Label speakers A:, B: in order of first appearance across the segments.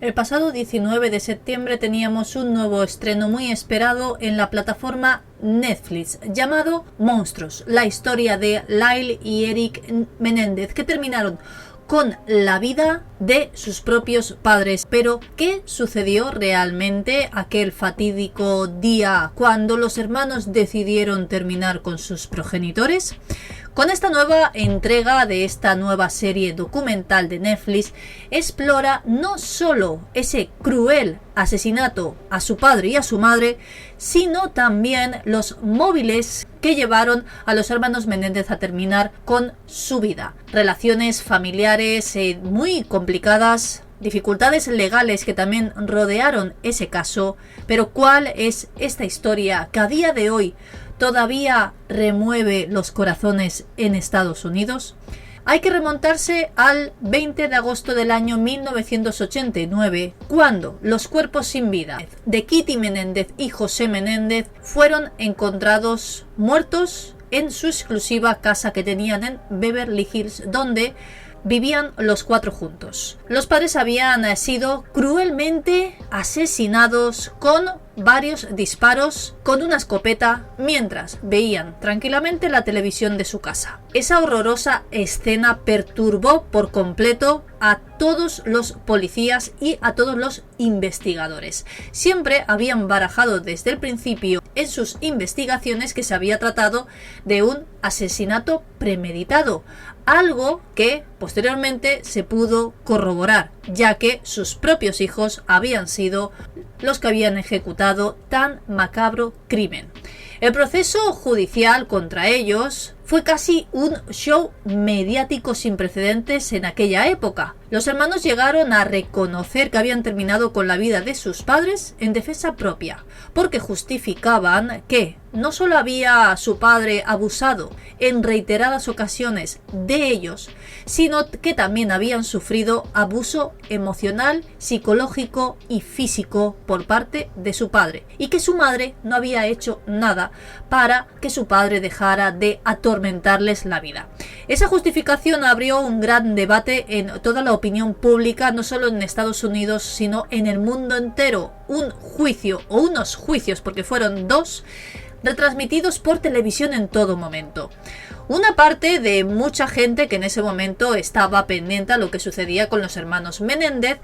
A: El pasado 19 de septiembre teníamos un nuevo estreno muy esperado en la plataforma Netflix llamado Monstruos, la historia de Lyle y Eric Menéndez, que terminaron con la vida de sus propios padres. Pero, ¿qué sucedió realmente aquel fatídico día cuando los hermanos decidieron terminar con sus progenitores? Con esta nueva entrega de esta nueva serie documental de Netflix, explora no solo ese cruel asesinato a su padre y a su madre, sino también los móviles que llevaron a los hermanos Menéndez a terminar con su vida. Relaciones familiares muy complicadas, dificultades legales que también rodearon ese caso, pero ¿cuál es esta historia que a día de hoy todavía remueve los corazones en Estados Unidos? Hay que remontarse al 20 de agosto del año 1989, cuando los cuerpos sin vida de Kitty Menéndez y José Menéndez fueron encontrados muertos en su exclusiva casa que tenían en Beverly Hills, donde vivían los cuatro juntos. Los padres habían sido cruelmente asesinados con varios disparos con una escopeta mientras veían tranquilamente la televisión de su casa. Esa horrorosa escena perturbó por completo a todos los policías y a todos los investigadores. Siempre habían barajado desde el principio en sus investigaciones que se había tratado de un asesinato premeditado, algo que posteriormente se pudo corroborar, ya que sus propios hijos habían sido los que habían ejecutado tan macabro crimen. El proceso judicial contra ellos fue casi un show mediático sin precedentes en aquella época. Los hermanos llegaron a reconocer que habían terminado con la vida de sus padres en defensa propia, porque justificaban que no solo había su padre abusado en reiteradas ocasiones de ellos, sino que también habían sufrido abuso emocional, psicológico y físico por parte de su padre, y que su madre no había hecho nada para que su padre dejara de atormentarles la vida. Esa justificación abrió un gran debate en toda la opinión pública, no solo en Estados Unidos, sino en el mundo entero. Un juicio, o unos juicios, porque fueron dos, retransmitidos por televisión en todo momento. Una parte de mucha gente que en ese momento estaba pendiente a lo que sucedía con los hermanos Menéndez,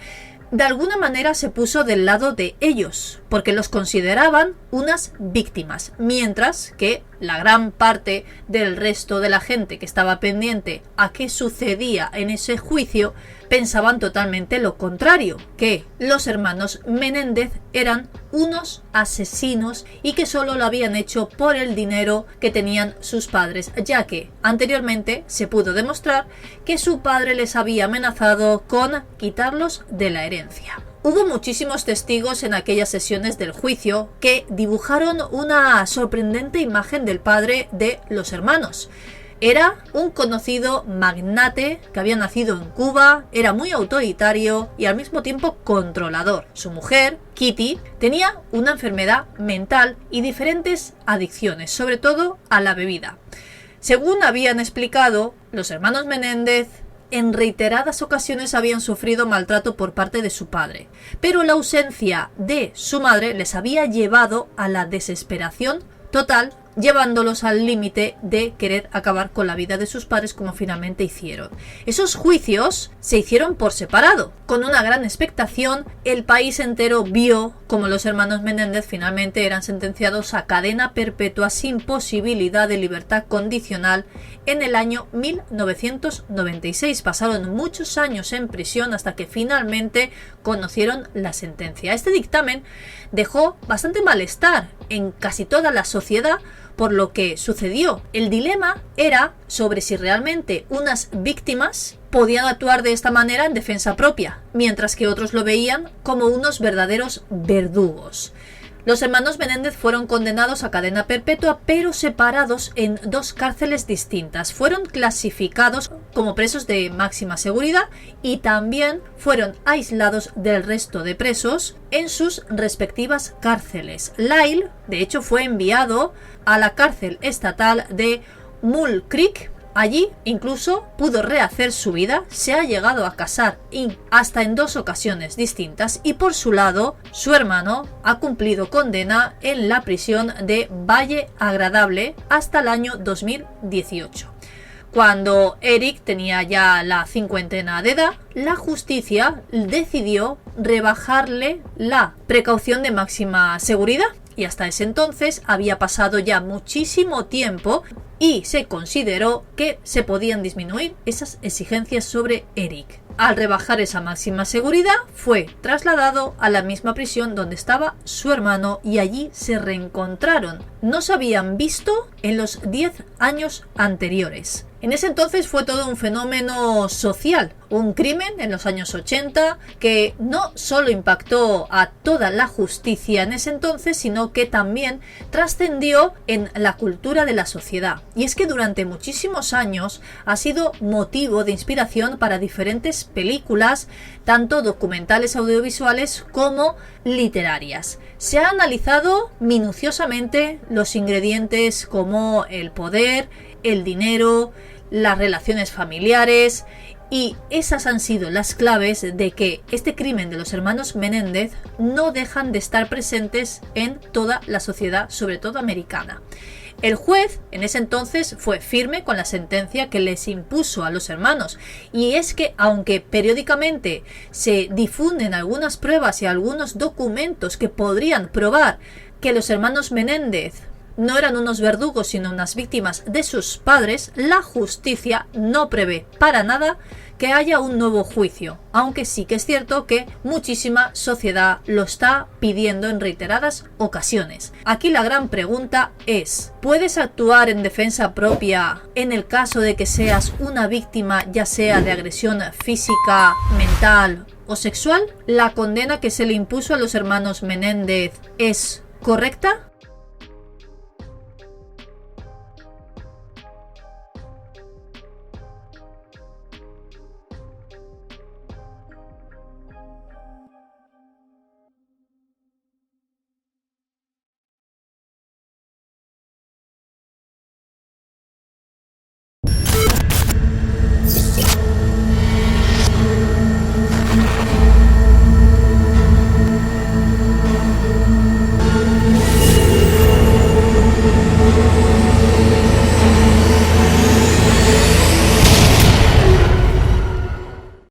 A: de alguna manera se puso del lado de ellos, porque los consideraban unas víctimas, mientras que la gran parte del resto de la gente que estaba pendiente a qué sucedía en ese juicio pensaban totalmente lo contrario, que los hermanos Menéndez eran unos asesinos y que solo lo habían hecho por el dinero que tenían sus padres, ya que anteriormente se pudo demostrar que su padre les había amenazado con quitarlos de la herencia. Hubo muchísimos testigos en aquellas sesiones del juicio que dibujaron una sorprendente imagen del padre de los hermanos. Era un conocido magnate que había nacido en Cuba, era muy autoritario y al mismo tiempo controlador. Su mujer, Kitty, tenía una enfermedad mental y diferentes adicciones, sobre todo a la bebida. Según habían explicado, los hermanos Menéndez en reiteradas ocasiones habían sufrido maltrato por parte de su padre, pero la ausencia de su madre les había llevado a la desesperación total, llevándolos al límite de querer acabar con la vida de sus padres, como finalmente hicieron. Esos juicios se hicieron por separado. Con una gran expectación, el país entero vio como los hermanos Menéndez finalmente eran sentenciados a cadena perpetua sin posibilidad de libertad condicional en el año 1996. Pasaron muchos años en prisión hasta que finalmente conocieron la sentencia. Este dictamen dejó bastante malestar en casi toda la sociedad por lo que sucedió. El dilema era sobre si realmente unas víctimas podían actuar de esta manera en defensa propia, mientras que otros lo veían como unos verdaderos verdugos. Los hermanos Menéndez fueron condenados a cadena perpetua, pero separados en dos cárceles distintas. Fueron clasificados como presos de máxima seguridad y también fueron aislados del resto de presos en sus respectivas cárceles. Lyle, de hecho, fue enviado a la cárcel estatal de Mule Creek Allí incluso pudo rehacer su vida, se ha llegado a casar hasta en 2 ocasiones distintas y por su lado su hermano ha cumplido condena en la prisión de Valle Agradable hasta el año 2018. Cuando Eric tenía ya la 50ª de edad, la justicia decidió rebajarle la precaución de máxima seguridad y hasta ese entonces había pasado ya muchísimo tiempo y se consideró que se podían disminuir esas exigencias sobre Eric. Al rebajar esa máxima seguridad, fue trasladado a la misma prisión donde estaba su hermano y allí se reencontraron. No se habían visto en los 10 años anteriores. En ese entonces fue todo un fenómeno social, un crimen en los años 80 que no solo impactó a toda la justicia en ese entonces, sino que también trascendió en la cultura de la sociedad. Y es que durante muchísimos años ha sido motivo de inspiración para diferentes películas, tanto documentales audiovisuales como literarias. Se ha analizado minuciosamente los ingredientes como el poder, el dinero, las relaciones familiares, y esas han sido las claves de que este crimen de los hermanos Menéndez no dejan de estar presentes en toda la sociedad, sobre todo americana. El juez en ese entonces fue firme con la sentencia que les impuso a los hermanos, y es que aunque periódicamente se difunden algunas pruebas y algunos documentos que podrían probar que los hermanos Menéndez no eran unos verdugos sino unas víctimas de sus padres, la justicia no prevé para nada que haya un nuevo juicio, aunque sí que es cierto que muchísima sociedad lo está pidiendo en reiteradas ocasiones. Aquí la gran pregunta es: ¿puedes actuar en defensa propia en el caso de que seas una víctima, ya sea de agresión física, mental o sexual? ¿La condena que se le impuso a los hermanos Menéndez es correcta?